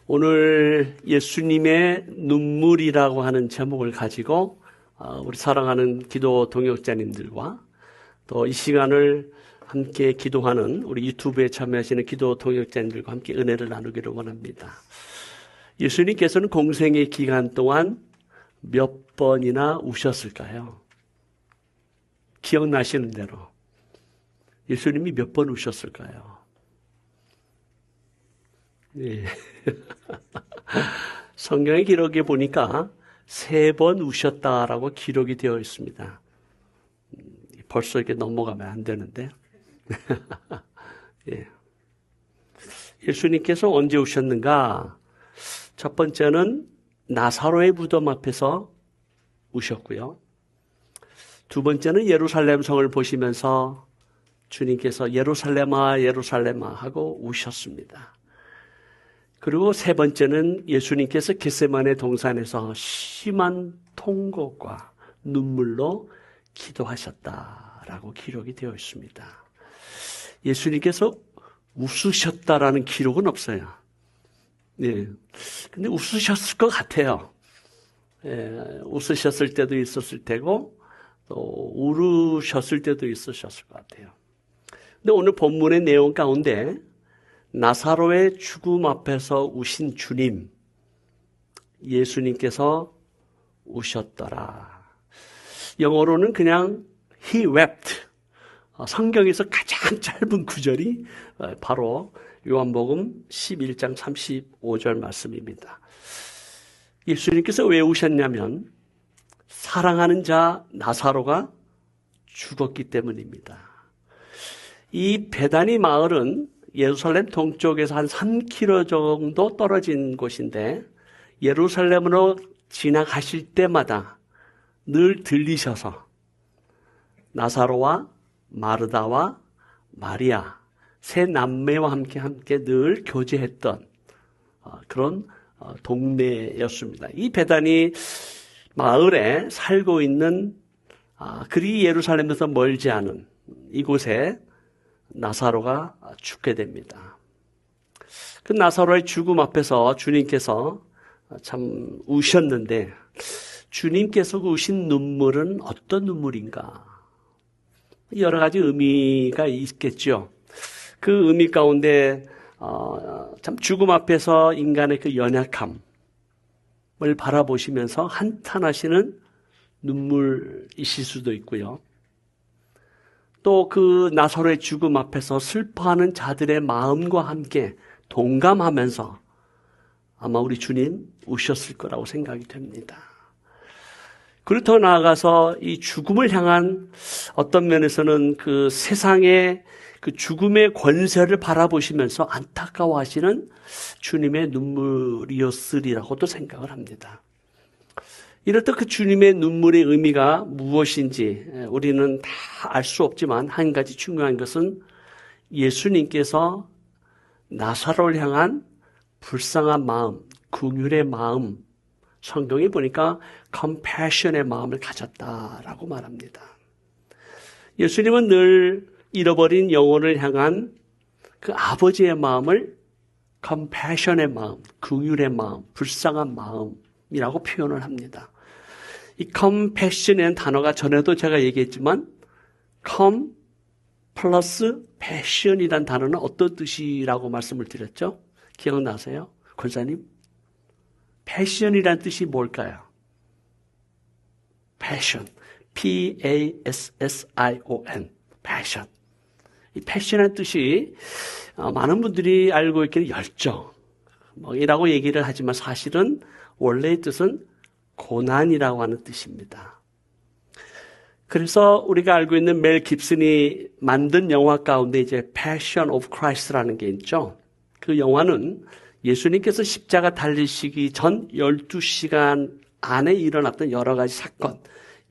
오늘 예수님의 눈물이라고 하는 제목을 가지고 우리 사랑하는 기도 동역자님들과 또 이 시간을 함께 기도하는 우리 유튜브에 참여하시는 기도 동역자님들과 함께 은혜를 나누기를 원합니다. 예수님께서는 공생의 기간 동안 몇 번이나 우셨을까요? 기억나시는 대로 예수님이 몇 번 우셨을까요? 네. 성경의 기록에 보니까 3번 우셨다라고 기록이 되어 있습니다. 벌써 이렇게 넘어가면 안 되는데. 예. 예수님께서 언제 우셨는가? 첫 번째는 나사로의 무덤 앞에서 우셨고요. 두 번째는 예루살렘 성을 보시면서 주님께서 예루살렘아 예루살렘아 하고 우셨습니다. 그리고 세 번째는 예수님께서 겟세마네 동산에서 심한 통곡과 눈물로 기도하셨다라고 기록이 되어 있습니다. 예수님께서 웃으셨다라는 기록은 없어요. 예. 근데 웃으셨을 것 같아요. 예, 웃으셨을 때도 있었을 테고, 또 울으셨을 때도 있으셨을 것 같아요. 근데 오늘 본문의 내용 가운데 나사로의 죽음 앞에서 우신 주님, 예수님께서 우셨더라. 영어로는 그냥 He wept. 성경에서 가장 짧은 구절이 바로 요한복음 11장 35절 말씀입니다. 예수님께서 왜 우셨냐면 사랑하는 자 나사로가 죽었기 때문입니다. 이 베다니 마을은 예루살렘 동쪽에서 한 3km 정도 떨어진 곳인데 예루살렘으로 지나가실 때마다 늘 들리셔서 나사로와 마르다와 마리아 세 남매와 함께 늘 교제했던 그런 동네였습니다. 이 베다니 마을에 살고 있는 그리 예루살렘에서 멀지 않은 이곳에 나사로가 죽게 됩니다. 그 나사로의 죽음 앞에서 주님께서 참 우셨는데 주님께서 우신 눈물은 어떤 눈물인가? 여러 가지 의미가 있겠죠. 그 의미 가운데 참 죽음 앞에서 인간의 그 연약함을 바라보시면서 한탄하시는 눈물이실 수도 있고요. 또 그 나사로의 죽음 앞에서 슬퍼하는 자들의 마음과 함께 동감하면서 아마 우리 주님 우셨을 거라고 생각이 됩니다. 그리고 더 나아가서 이 죽음을 향한 어떤 면에서는 그 세상의 그 죽음의 권세를 바라보시면서 안타까워하시는 주님의 눈물이었으리라고도 생각을 합니다. 이럴 때 그 주님의 눈물의 의미가 무엇인지 우리는 다 알 수 없지만 한 가지 중요한 것은 예수님께서 나사로를 향한 불쌍한 마음, 긍휼의 마음, 성경에 보니까 compassion의 마음을 가졌다라고 말합니다. 예수님은 늘 잃어버린 영혼을 향한 그 아버지의 마음을 compassion의 마음, 긍휼의 마음, 불쌍한 마음이라고 표현을 합니다. 이 compassion이라는 단어가 전에도 제가 얘기했지만 com 플러스 passion이라는 단어는 어떤 뜻이라고 말씀을 드렸죠? 기억나세요? 권사님? passion이라는 뜻이 뭘까요? passion, P-A-S-S-I-O-N, passion. 이 passion이라는 뜻이 많은 분들이 알고 있기는 열정 이라고 얘기를 하지만 사실은 원래의 뜻은 고난이라고 하는 뜻입니다. 그래서 우리가 알고 있는 멜 깁슨이 만든 영화 가운데 이제 Passion of Christ라는 게 있죠. 그 영화는 예수님께서 십자가 달리시기 전 12시간 안에 일어났던 여러 가지 사건,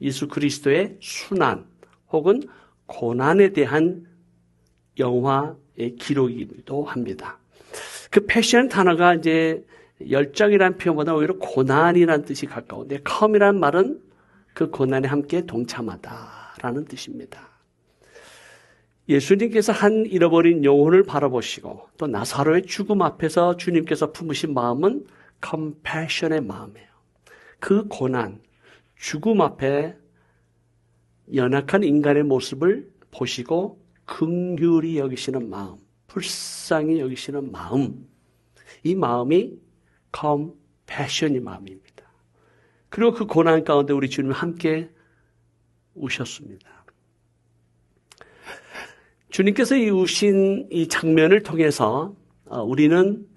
예수 그리스도의 순환 혹은 고난에 대한 영화의 기록이기도 합니다. 그 패션 단어가 이제 열정이라는 표현보다 오히려 고난이라는 뜻이 가까운데 come이라는 말은 그 고난에 함께 동참하다라는 뜻입니다. 예수님께서 한 잃어버린 영혼을 바라보시고 또 나사로의 죽음 앞에서 주님께서 품으신 마음은 컴패션의 마음이에요. 그 고난, 죽음 앞에 연약한 인간의 모습을 보시고 긍휼히 여기시는 마음, 불쌍히 여기시는 마음, 이 마음이 컴패션의 마음입니다. 그리고 그 고난 가운데 우리 주님이 함께 우셨습니다. 주님께서 이 우신 이 장면을 통해서 우리는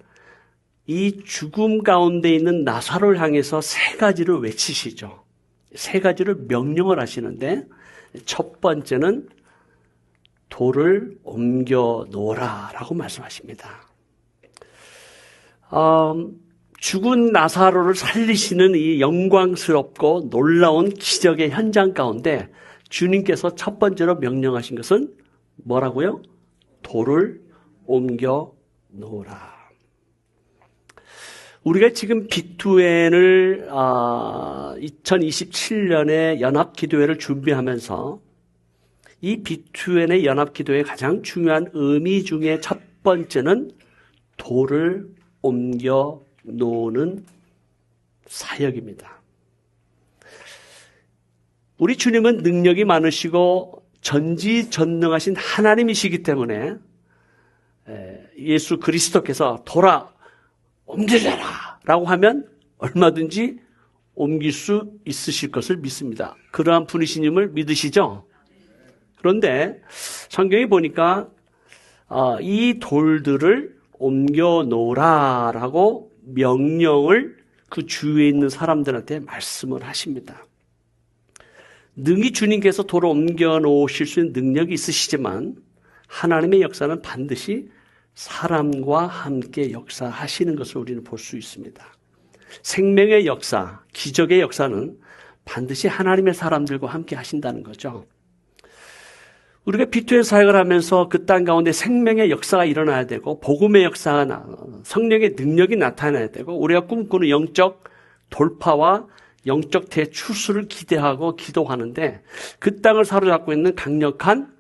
이 죽음 가운데 있는 나사로를 향해서 세 가지를 외치시죠. 세 가지를 명령을 하시는데 첫 번째는 돌을 옮겨 놓으라라고 말씀하십니다. 죽은 나사로를 살리시는 이 영광스럽고 놀라운 기적의 현장 가운데 주님께서 첫 번째로 명령하신 것은 뭐라고요? 돌을 옮겨 놓으라. 우리가 지금 비투엔을 2027년에 연합기도회를 준비하면서 이 비투엔의 연합기도회의 가장 중요한 의미 중에 첫 번째는 돌을 옮겨 놓는 사역입니다. 우리 주님은 능력이 많으시고 전지전능하신 하나님이시기 때문에 예수 그리스도께서 돌아 옮기려라 라고 하면 얼마든지 옮길 수 있으실 것을 믿습니다. 그러한 분이시님을 믿으시죠? 그런데 성경에 보니까 이 돌들을 옮겨 놓으라라고 명령을 그 주위에 있는 사람들한테 말씀을 하십니다. 능히 주님께서 돌을 옮겨 놓으실 수 있는 능력이 있으시지만 하나님의 역사는 반드시 사람과 함께 역사하시는 것을 우리는 볼 수 있습니다. 생명의 역사, 기적의 역사는 반드시 하나님의 사람들과 함께 하신다는 거죠. 우리가 비투엔 사역을 하면서 그 땅 가운데 생명의 역사가 일어나야 되고 복음의 역사가 성령의 능력이 나타나야 되고 우리가 꿈꾸는 영적 돌파와 영적 대추수를 기대하고 기도하는데 그 땅을 사로잡고 있는 강력한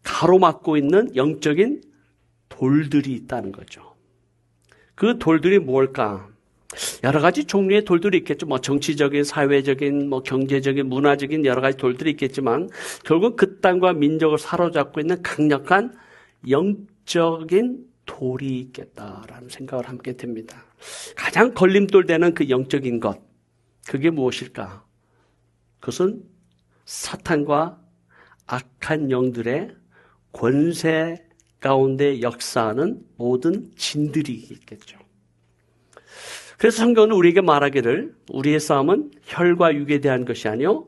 가로막고 있는 영적인 돌들이 있다는 거죠. 그 돌들이 뭘까? 여러 가지 종류의 돌들이 있겠죠. 정치적인, 사회적인, 경제적인, 문화적인 여러 가지 돌들이 있겠지만 결국 그 땅과 민족을 사로잡고 있는 강력한 영적인 돌이 있겠다라는 생각을 함께 듭니다. 가장 걸림돌 되는 그 영적인 것, 그게 무엇일까? 그것은 사탄과 악한 영들의 권세 가운데 역사하는 모든 진들이 있겠죠. 그래서 성경은 우리에게 말하기를 우리의 싸움은 혈과 육에 대한 것이 아니요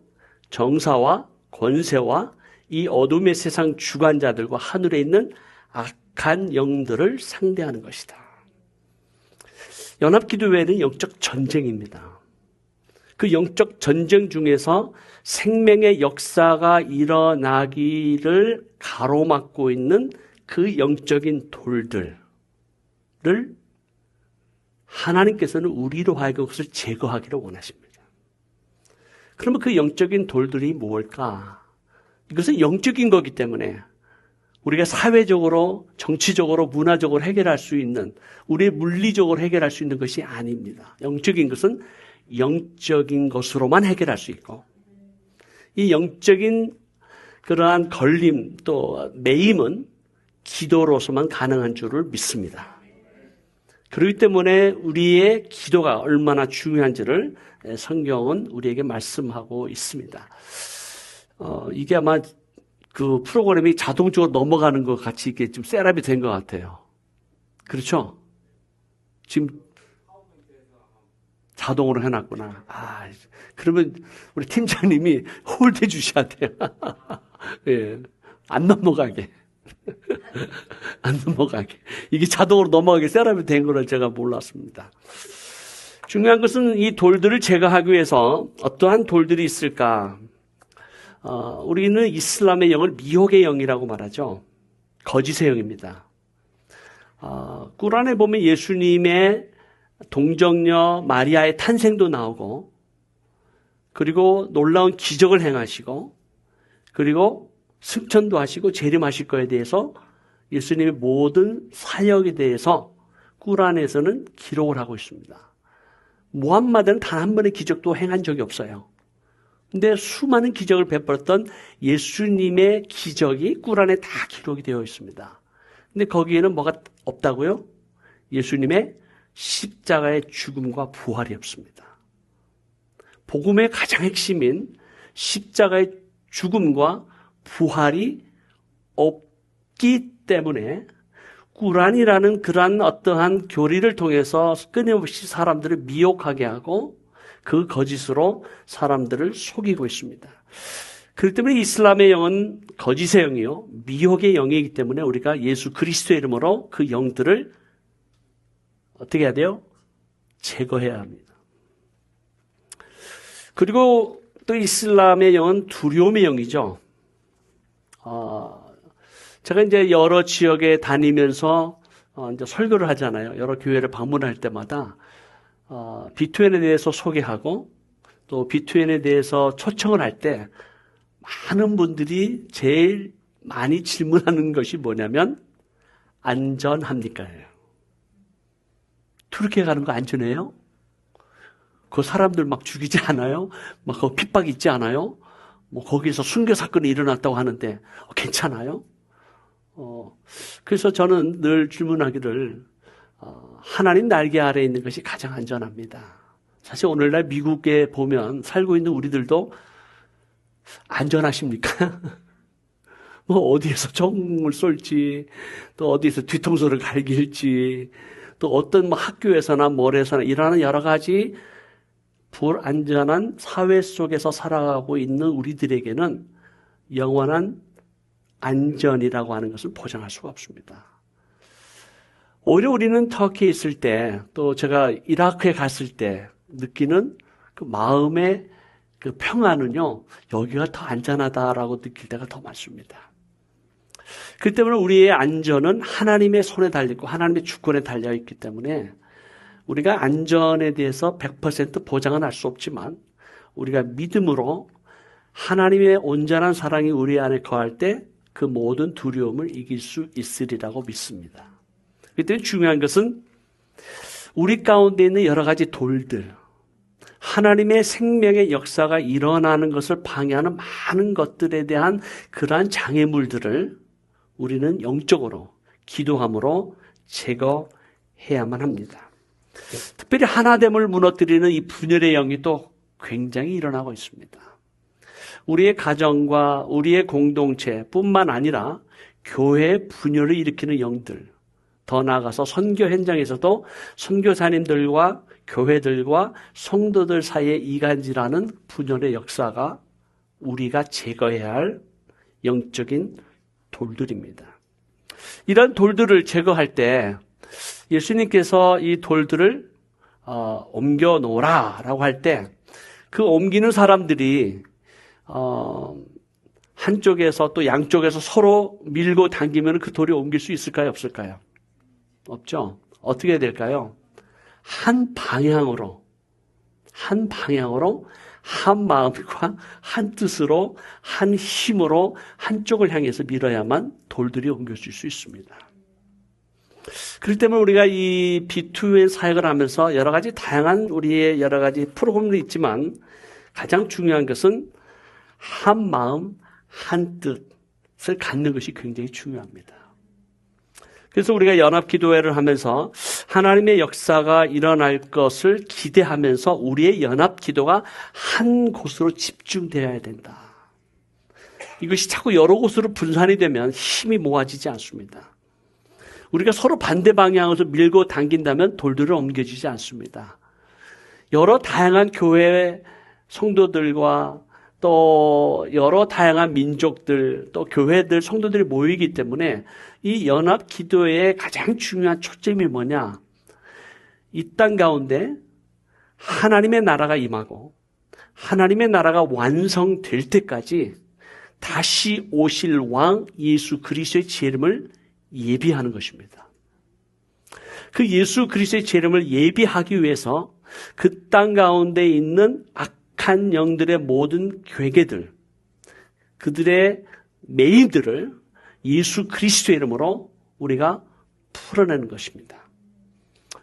정사와 권세와 이 어둠의 세상 주관자들과 하늘에 있는 악한 영들을 상대하는 것이다. 연합기도회는 영적 전쟁입니다. 그 영적 전쟁 중에서 생명의 역사가 일어나기를 가로막고 있는 그 영적인 돌들을 하나님께서는 우리로 하여금 그것을 제거하기를 원하십니다. 그러면 그 영적인 돌들이 뭘까? 이것은 영적인 거기 때문에 우리가 사회적으로, 정치적으로, 문화적으로 해결할 수 있는, 우리의 물리적으로 해결할 수 있는 것이 아닙니다. 영적인 것은 영적인 것으로만 해결할 수 있고 이 영적인 그러한 걸림 또 매임은 기도로서만 가능한 줄을 믿습니다. 그렇기 때문에 우리의 기도가 얼마나 중요한지를 성경은 우리에게 말씀하고 있습니다. 이게 아마 그 프로그램이 자동적으로 넘어가는 것 같이 이게 좀 셋업이 된 것 같아요. 그렇죠? 지금 자동으로 해놨구나. 그러면 우리 팀장님이 홀대 주셔야 돼요. 예, 안 넘어가게. 안 넘어가게. 이게 자동으로 넘어가게 셋업이 된 걸 제가 몰랐습니다. 중요한 것은 이 돌들을 제거하기 위해서 어떠한 돌들이 있을까? 우리는 이슬람의 영을 미혹의 영이라고 말하죠. 거짓의 영입니다. 꾸란에 보면 예수님의 동정녀 마리아의 탄생도 나오고 그리고 놀라운 기적을 행하시고 그리고 승천도 하시고 재림하실 거에 대해서 예수님의 모든 사역에 대해서 꾸란에서는 기록을 하고 있습니다. 무함마드는 단 한 번의 기적도 행한 적이 없어요. 근데 수많은 기적을 베풀었던 예수님의 기적이 꾸란에 다 기록이 되어 있습니다. 근데 거기에는 뭐가 없다고요? 예수님의 십자가의 죽음과 부활이 없습니다. 복음의 가장 핵심인 십자가의 죽음과 부활이 없기 때문에 꾸란이라는 그러한 어떠한 교리를 통해서 끊임없이 사람들을 미혹하게 하고 그 거짓으로 사람들을 속이고 있습니다. 그렇기 때문에 이슬람의 영은 거짓의 영이요, 미혹의 영이기 때문에 우리가 예수 그리스도의 이름으로 그 영들을 어떻게 해야 돼요? 제거해야 합니다. 그리고 또 이슬람의 영은 두려움의 영이죠. 제가 이제 여러 지역에 다니면서 이제 설교를 하잖아요. 여러 교회를 방문할 때마다 B2N에 대해서 소개하고 또 B2N에 대해서 초청을 할 때 많은 분들이 제일 많이 질문하는 것이 뭐냐면 안전합니까예요. 투르키에 가는 거 안전해요? 그 사람들 막 죽이지 않아요? 막 그 핍박 있지 않아요? 뭐 거기서 순교 사건이 일어났다고 하는데 괜찮아요? 그래서 저는 늘 질문하기를 하나님 날개 아래에 있는 것이 가장 안전합니다. 사실 오늘날 미국에 보면 살고 있는 우리들도 안전하십니까? 뭐 어디에서 총을 쏠지, 또 어디에서 뒤통수를 갈길지, 또 어떤 뭐 학교에서나 몰에서나 일하는 여러 가지 불안전한 사회 속에서 살아가고 있는 우리들에게는 영원한 안전이라고 하는 것을 보장할 수가 없습니다. 오히려 우리는 터키에 있을 때, 또 제가 이라크에 갔을 때 느끼는 그 마음의 그 평안은요, 여기가 더 안전하다라고 느낄 때가 더 많습니다. 그 때문에 우리의 안전은 하나님의 손에 달려있고 하나님의 주권에 달려있기 때문에 우리가 안전에 대해서 100% 보장은 할 수 없지만 우리가 믿음으로 하나님의 온전한 사랑이 우리 안에 거할 때 그 모든 두려움을 이길 수 있으리라고 믿습니다. 그렇기 때문에 중요한 것은 우리 가운데 있는 여러 가지 돌들, 하나님의 생명의 역사가 일어나는 것을 방해하는 많은 것들에 대한 그러한 장애물들을 우리는 영적으로 기도함으로 제거해야만 합니다. 특별히 하나됨을 무너뜨리는 이 분열의 영이 또 굉장히 일어나고 있습니다. 우리의 가정과 우리의 공동체뿐만 아니라 교회의 분열을 일으키는 영들, 더 나아가서 선교 현장에서도 선교사님들과 교회들과 성도들 사이에 이간질하는 분열의 역사가 우리가 제거해야 할 영적인 돌들입니다. 이런 돌들을 제거할 때 예수님께서 이 돌들을 옮겨 놓으라라고 할 때 그 옮기는 사람들이 한쪽에서 또 양쪽에서 서로 밀고 당기면 그 돌이 옮길 수 있을까요? 없을까요? 없죠. 어떻게 해야 될까요? 한 방향으로 한 마음과 한 뜻으로 한 힘으로 한쪽을 향해서 밀어야만 돌들이 옮겨질 수 있습니다. 그렇기 때문에 우리가 이 B2N 사역을 하면서 여러 가지 다양한 우리의 여러 가지 프로그램도 있지만 가장 중요한 것은 한 마음, 한 뜻을 갖는 것이 굉장히 중요합니다. 그래서 우리가 연합기도회를 하면서 하나님의 역사가 일어날 것을 기대하면서 우리의 연합기도가 한 곳으로 집중되어야 된다. 이것이 자꾸 여러 곳으로 분산이 되면 힘이 모아지지 않습니다. 우리가 서로 반대 방향에서 밀고 당긴다면 돌들을 옮겨지지 않습니다. 여러 다양한 교회 성도들과 또 여러 다양한 민족들, 또 교회들, 성도들이 모이기 때문에 이 연합 기도의 가장 중요한 초점이 뭐냐? 이 땅 가운데 하나님의 나라가 임하고 하나님의 나라가 완성될 때까지 다시 오실 왕 예수 그리스도의 재림을 예비하는 것입니다. 그 예수 그리스도의 재림을 예비하기 위해서 그 땅 가운데 있는 악한 영들의 모든 괴계들, 그들의 메인들을 예수 그리스도의 이름으로 우리가 풀어내는 것입니다.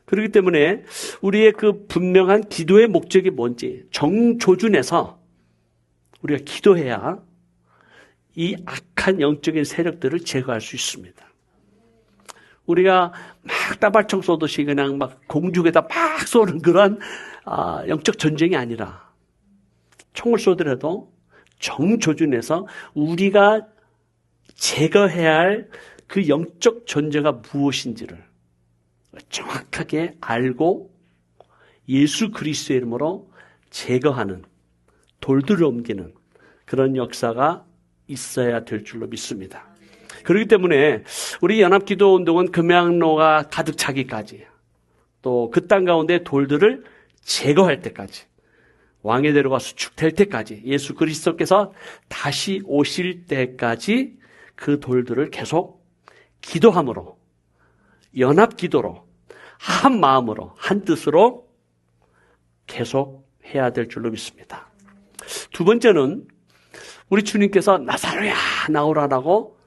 그렇기 때문에 우리의 그 분명한 기도의 목적이 뭔지 정조준해서 우리가 기도해야 이 악한 영적인 세력들을 제거할 수 있습니다. 우리가 막 따발총 쏘듯이 그냥 막 공중에다 막 쏘는 그런 영적 전쟁이 아니라 총을 쏘더라도 정조준해서 우리가 제거해야 할 그 영적 존재가 무엇인지를 정확하게 알고 예수 그리스도의 이름으로 제거하는, 돌들을 옮기는 그런 역사가 있어야 될 줄로 믿습니다. 그렇기 때문에 우리 연합기도운동은 금양로가 가득 차기까지, 또 그 땅 가운데 돌들을 제거할 때까지, 왕의 대로가 수축될 때까지, 예수 그리스도께서 다시 오실 때까지 그 돌들을 계속 기도함으로, 연합기도로, 한 마음으로, 한 뜻으로 계속 해야 될 줄로 믿습니다. 두 번째는 우리 주님께서 나사로야 나오라라고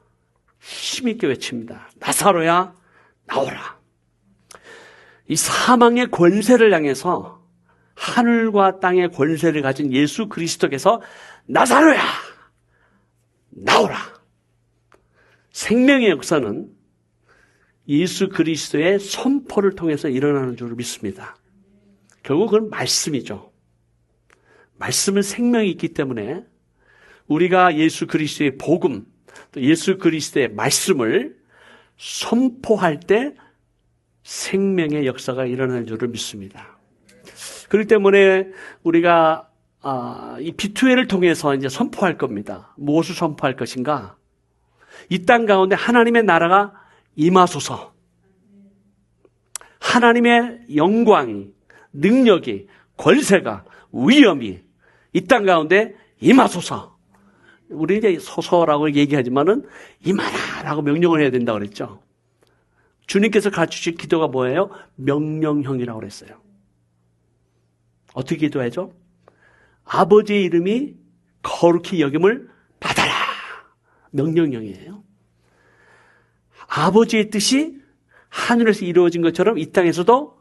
힘있게 외칩니다. 나사로야 나오라. 이 사망의 권세를 향해서 하늘과 땅의 권세를 가진 예수 그리스도께서 나사로야 나오라. 생명의 역사는 예수 그리스도의 선포를 통해서 일어나는 줄 믿습니다. 결국 그건 말씀이죠. 말씀은 생명이 있기 때문에 우리가 예수 그리스도의 복음, 또 예수 그리스도의 말씀을 선포할 때 생명의 역사가 일어나는 줄을 믿습니다. 그렇기 때문에 우리가 이 B2L을 통해서 이제 선포할 겁니다. 무엇을 선포할 것인가? 이 땅 가운데 하나님의 나라가 임하소서. 하나님의 영광이, 능력이, 권세가, 위엄이 이 땅 가운데 임하소서. 우리 이제 소서라고 얘기하지만은 임하라라고 명령을 해야 된다고 그랬죠. 주님께서 가르치신 기도가 뭐예요? 명령형이라고 그랬어요. 어떻게 기도하죠? 아버지의 이름이 거룩히 여김을 받아라. 명령형이에요. 아버지의 뜻이 하늘에서 이루어진 것처럼 이 땅에서도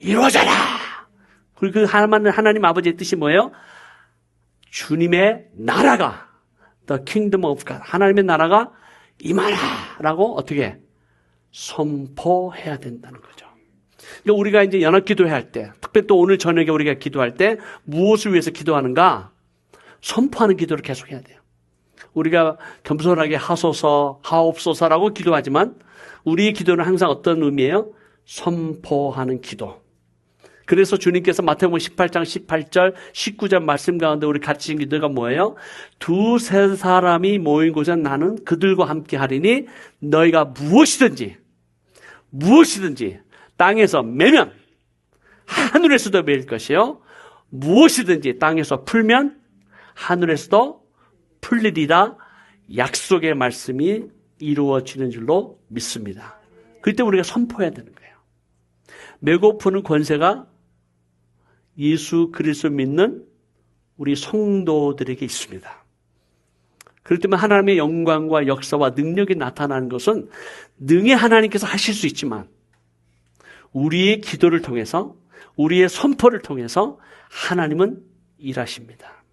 이루어져라. 그리고 그 하나님 아버지의 뜻이 뭐예요? 주님의 나라가, The Kingdom of God, 하나님의 나라가 임하라라고 어떻게 선포해야 된다는 거죠. 그러니까 우리가 이제 연합기도회 할 때, 특별히 또 오늘 저녁에 우리가 기도할 때 무엇을 위해서 기도하는가? 선포하는 기도를 계속해야 돼요. 우리가 겸손하게 하소서, 하옵소서라고 기도하지만 우리의 기도는 항상 어떤 의미예요? 선포하는 기도. 그래서 주님께서 마태복음 18장 18절 19절 말씀 가운데 우리 가르치신 기도가 뭐예요? 두세 사람이 모인 곳에 나는 그들과 함께 하리니 너희가 무엇이든지 땅에서 매면 하늘에서도 매일 것이요, 무엇이든지 땅에서 풀면 하늘에서도 풀리리라. 약속의 말씀이 이루어지는 줄로 믿습니다. 그때 우리가 선포해야 되는 거예요. 메고 푸는 권세가 예수 그리스도 믿는 우리 성도들에게 있습니다. 그렇기 때문에 하나님의 영광과 역사와 능력이 나타나는 것은 능히 하나님께서 하실 수 있지만 우리의 기도를 통해서, 우리의 선포를 통해서 하나님은 일하십니다.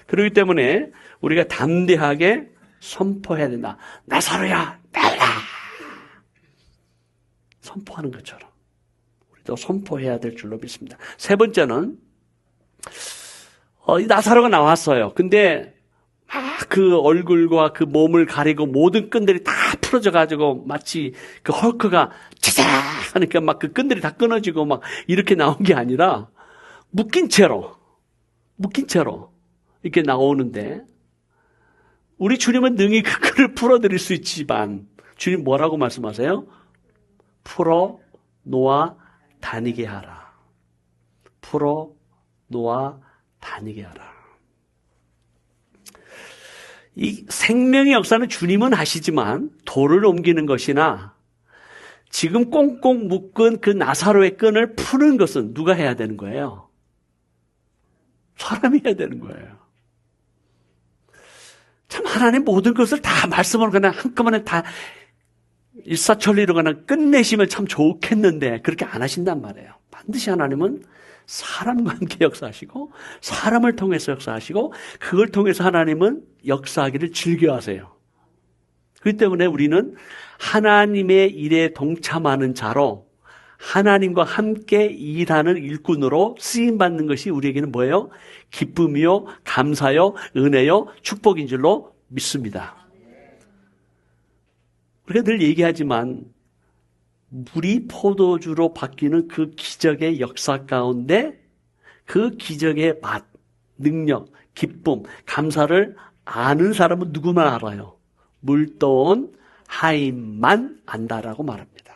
그렇기 때문에 우리가 담대하게 선포해야 된다. 나사로야 나오라. 선포하는 것처럼 우리도 선포해야 될 줄로 믿습니다. 세 번째는 나사로가 나왔어요. 근데 그 얼굴과 그 몸을 가리고 모든 끈들이 다 풀어져 가지고 마치 그 헐크가 차자 하니까 막 그 끈들이 다 끊어지고 막 이렇게 나온 게 아니라 묶인 채로 이렇게 나오는데, 우리 주님은 능히 그 끈을 풀어드릴 수 있지만 주님 뭐라고 말씀하세요? 풀어 놓아 다니게 하라. 풀어 놓아 다니게 하라. 이 생명의 역사는 주님은 하시지만 돌을 옮기는 것이나 지금 꽁꽁 묶은 그 나사로의 끈을 푸는 것은 누가 해야 되는 거예요? 사람이 해야 되는 거예요. 참 하나님 모든 것을 다 말씀으로 그냥 한꺼번에 다 일사천리로 그냥 끝내시면 참 좋겠는데 그렇게 안 하신단 말이에요. 반드시 하나님은 사람과 함께 역사하시고 사람을 통해서 역사하시고 그걸 통해서 하나님은 역사하기를 즐겨하세요. 그렇기 때문에 우리는 하나님의 일에 동참하는 자로 하나님과 함께 일하는 일꾼으로 쓰임받는 것이 우리에게는 뭐예요? 기쁨이요, 감사요, 은혜요, 축복인 줄로 믿습니다. 우리가 늘 얘기하지만 물이 포도주로 바뀌는 그 기적의 역사 가운데 그 기적의 맛, 능력, 기쁨, 감사를 아는 사람은 누구만 알아요? 물떠온 하인만 안다라고 말합니다.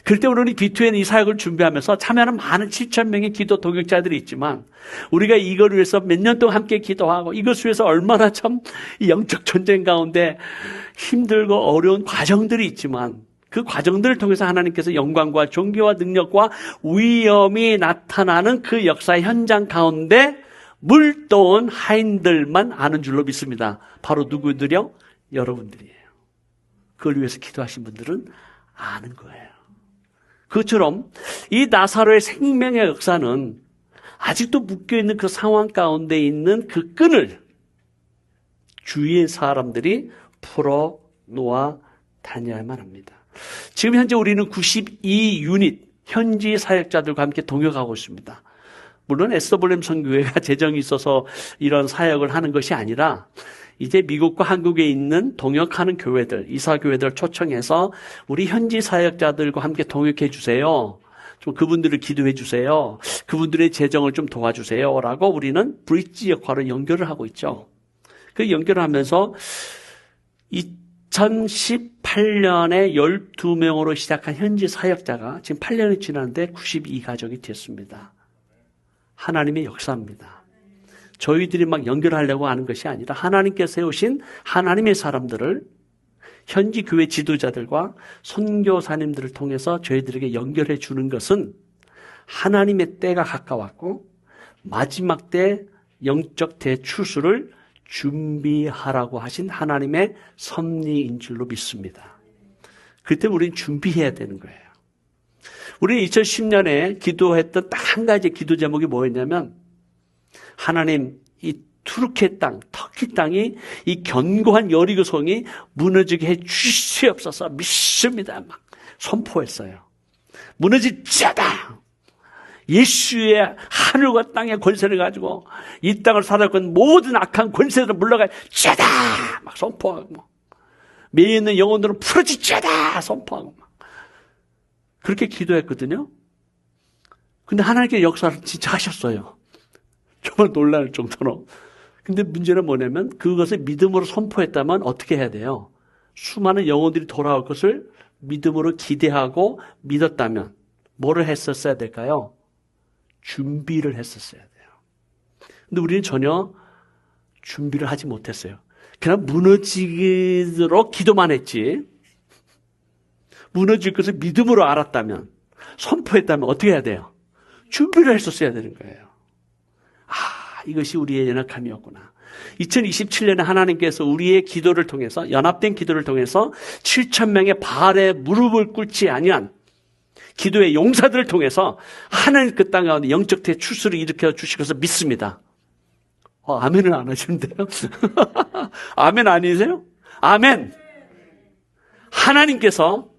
그럴 때 우리 B2N 이 사역을 준비하면서 참여하는 많은 7,000명의 기도 동역자들이 있지만 우리가 이걸 위해서 몇 년 동안 함께 기도하고 이것을 위해서 얼마나 참 영적 전쟁 가운데 힘들고 어려운 과정들이 있지만 그 과정들을 통해서 하나님께서 영광과 존귀와 능력과 위엄이 나타나는 그 역사의 현장 가운데 물떠온 하인들만 아는 줄로 믿습니다. 바로 누구들이요? 여러분들이에요. 그걸 위해서 기도하신 분들은 아는 거예요. 그것처럼 이 나사로의 생명의 역사는 아직도 묶여있는 그 상황 가운데 있는 그 끈을 주위의 사람들이 풀어놓아 다녀야만 합니다. 지금 현재 우리는 92유닛 현지 사역자들과 함께 동역하고 있습니다. 물론 SWM 선교회가 재정이 있어서 이런 사역을 하는 것이 아니라 이제 미국과 한국에 있는 동역하는 교회들, 이사교회들 초청해서 우리 현지 사역자들과 함께 동역해 주세요. 좀 그분들을 기도해 주세요. 그분들의 재정을 좀 도와주세요. 라고 우리는 브릿지 역할을 연결을 하고 있죠. 그 연결을 하면서 2018년에 12명으로 시작한 현지 사역자가 지금 8년이 지났는데 92가족이 됐습니다. 하나님의 역사입니다. 저희들이 막 연결하려고 하는 것이 아니라 하나님께서 세우신 하나님의 사람들을 현지 교회 지도자들과 선교사님들을 통해서 저희들에게 연결해 주는 것은 하나님의 때가 가까웠고 마지막 때 영적 대추수를 준비하라고 하신 하나님의 섭리인 줄로 믿습니다. 그때 우리는 준비해야 되는 거예요. 우리는 2010년에 기도했던 딱 한 가지 기도 제목이 뭐였냐면 하나님, 이 투르키의 땅, 터키 땅이 이 견고한 여리고 성이 무너지게 해 주시옵소서 믿습니다. 막 선포했어요. 무너질지어다. 예수의 하늘과 땅의 권세를 가지고 이 땅을 살아가는 모든 악한 권세를 물러갈지어다. 막 선포하고 매에 있는 영혼들은 풀어질지어다. 선포하고 막 그렇게 기도했거든요. 근데 하나님께 역사를 진짜 하셨어요. 정말 놀랄 정도로. 근데 문제는 뭐냐면 그것을 믿음으로 선포했다면 어떻게 해야 돼요? 수많은 영혼들이 돌아올 것을 믿음으로 기대하고 믿었다면 뭐를 했었어야 될까요? 준비를 했었어야 돼요. 근데 우리는 전혀 준비를 하지 못했어요. 그냥 무너지도록 기도만 했지. 무너질 것을 믿음으로 알았다면, 선포했다면 어떻게 해야 돼요? 준비를 했었어야 되는 거예요. 이것이 우리의 연약함이었구나. 2027년에 하나님께서 우리의 기도를 통해서, 연합된 기도를 통해서 7,000명의 바알에 무릎을 꿇지 아니한 기도의 용사들을 통해서 하나님 그 땅 가운데 영적 대추수를 일으켜 주실 것을 믿습니다. 아멘은 안 하시는데요? 아멘 아니세요? 아멘. 하나님께서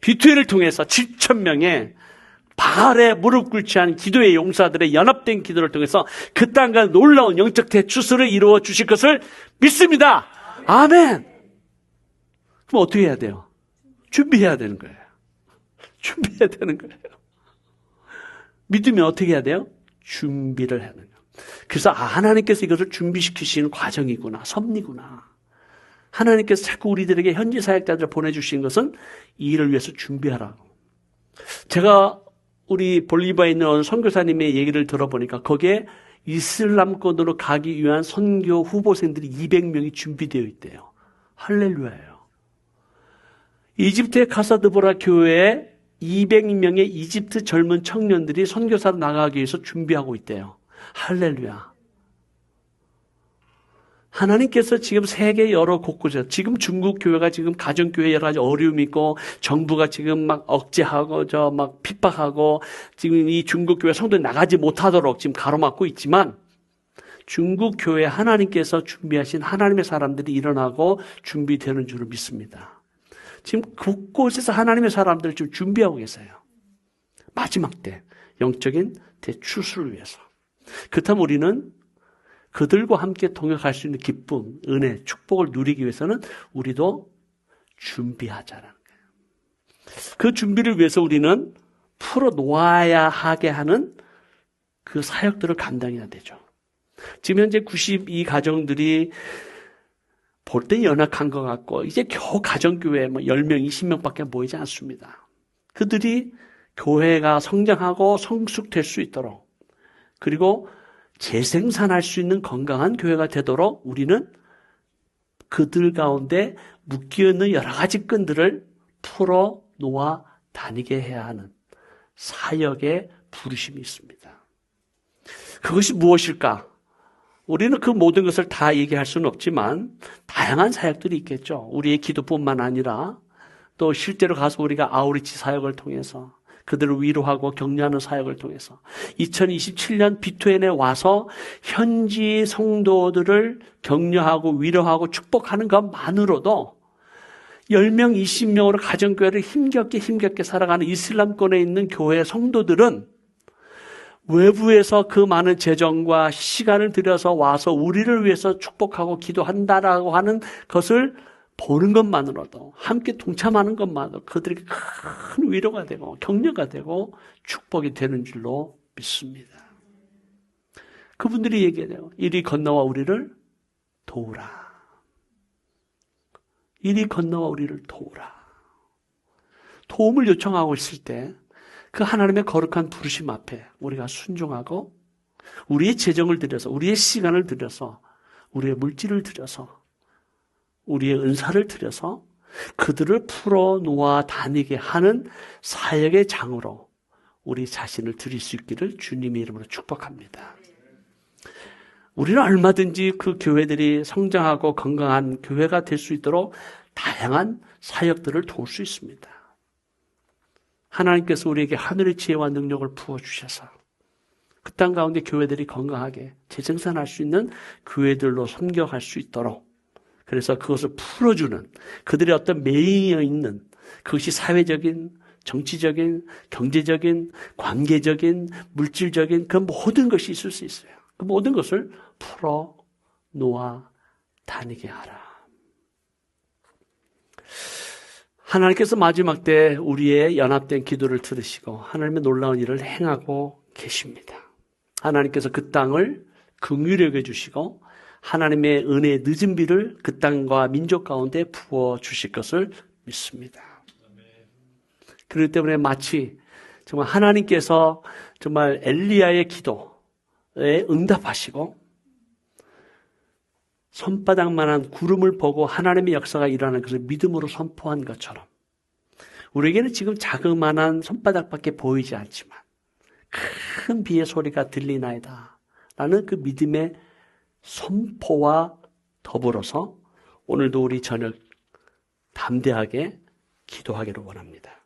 B2N을 통해서 7,000명의 바알에 무릎 꿇지 않은 기도의 용사들의 연합된 기도를 통해서 그 땅과 놀라운 영적 대추수를 이루어 주실 것을 믿습니다. 아멘. 그럼 어떻게 해야 돼요? 준비해야 되는 거예요. 준비해야 되는 거예요. 믿으면 어떻게 해야 돼요? 준비를 해야 돼요. 그래서 하나님께서 이것을 준비시키시는 과정이구나, 섭리구나. 하나님께서 자꾸 우리들에게 현지 사역자들을 보내주신 것은 이 일을 위해서 준비하라고. 제가 우리 볼리비아에 있는 어느 선교사님의 얘기를 들어보니까 거기에 이슬람권으로 가기 위한 선교 후보생들이 200명이 준비되어 있대요. 할렐루야예요. 이집트의 카사드보라 교회에 200명의 이집트 젊은 청년들이 선교사로 나가기 위해서 준비하고 있대요. 할렐루야. 하나님께서 지금 세계 여러 곳곳에서 지금 중국 교회가 지금 가정교회 여러 가지 어려움이 있고 정부가 지금 막 억제하고 막 핍박하고 지금 이 중국 교회 성도들이 나가지 못하도록 지금 가로막고 있지만 중국 교회 하나님께서 준비하신 하나님의 사람들이 일어나고 준비되는 줄을 믿습니다. 지금 곳곳에서 하나님의 사람들을 좀 준비하고 계세요. 마지막 때 영적인 대추수를 위해서. 그렇다면 우리는 그들과 함께 동역할 수 있는 기쁨, 은혜, 축복을 누리기 위해서는 우리도 준비하자라는 거예요. 그 준비를 위해서 우리는 풀어놓아야 하게 하는 그 사역들을 감당해야 되죠. 지금 현재 92가정들이 볼 때 연약한 것 같고 이제 겨우 가정교회 10명, 20명밖에 모이지 않습니다. 그들이 교회가 성장하고 성숙될 수 있도록 그리고 재생산할 수 있는 건강한 교회가 되도록 우리는 그들 가운데 묶여있는 여러 가지 끈들을 풀어놓아 다니게 해야 하는 사역의 부르심이 있습니다. 그것이 무엇일까? 우리는 그 모든 것을 다 얘기할 수는 없지만 다양한 사역들이 있겠죠. 우리의 기도뿐만 아니라 또 실제로 가서 우리가 아우리치 사역을 통해서 그들을 위로하고 격려하는 사역을 통해서 2027년 비투엔에 와서 현지 성도들을 격려하고 위로하고 축복하는 것만으로도 10명, 20명으로 가정교회를 힘겹게 살아가는 이슬람권에 있는 교회 성도들은 외부에서 그 많은 재정과 시간을 들여서 와서 우리를 위해서 축복하고 기도한다라고 하는 것을 보는 것만으로도 함께 동참하는 것만으로도 그들에게 큰 위로가 되고 격려가 되고 축복이 되는 줄로 믿습니다. 그분들이 얘기해요. 이리 건너와 우리를 도우라. 이리 건너와 우리를 도우라. 도움을 요청하고 있을 때 그 하나님의 거룩한 부르심 앞에 우리가 순종하고 우리의 재정을 들여서 우리의 시간을 들여서 우리의 물질을 들여서 우리의 은사를 들여서 그들을 풀어놓아 다니게 하는 사역의 장으로 우리 자신을 드릴 수 있기를 주님의 이름으로 축복합니다. 우리는 얼마든지 그 교회들이 성장하고 건강한 교회가 될 수 있도록 다양한 사역들을 도울 수 있습니다. 하나님께서 우리에게 하늘의 지혜와 능력을 부어주셔서 그 땅 가운데 교회들이 건강하게 재생산할 수 있는 교회들로 섬겨갈 수 있도록 그래서 그것을 풀어주는 그들의 어떤 매여 있는 그것이 사회적인, 정치적인, 경제적인, 관계적인, 물질적인 그 모든 것이 있을 수 있어요. 그 모든 것을 풀어놓아 다니게 하라. 하나님께서 마지막 때 우리의 연합된 기도를 들으시고 하나님의 놀라운 일을 행하고 계십니다. 하나님께서 그 땅을 긍휼히 여겨주시고 하나님의 은혜의 늦은 비를 그 땅과 민족 가운데 부어주실 것을 믿습니다. 그렇기 때문에 마치 정말 하나님께서 정말 엘리야의 기도에 응답하시고 손바닥만한 구름을 보고 하나님의 역사가 일어나는 것을 믿음으로 선포한 것처럼 우리에게는 지금 자그마한 손바닥밖에 보이지 않지만 큰 비의 소리가 들리나이다 라는 그 믿음의 선포와 더불어서 오늘도 우리 저녁 담대하게 기도하기를 원합니다.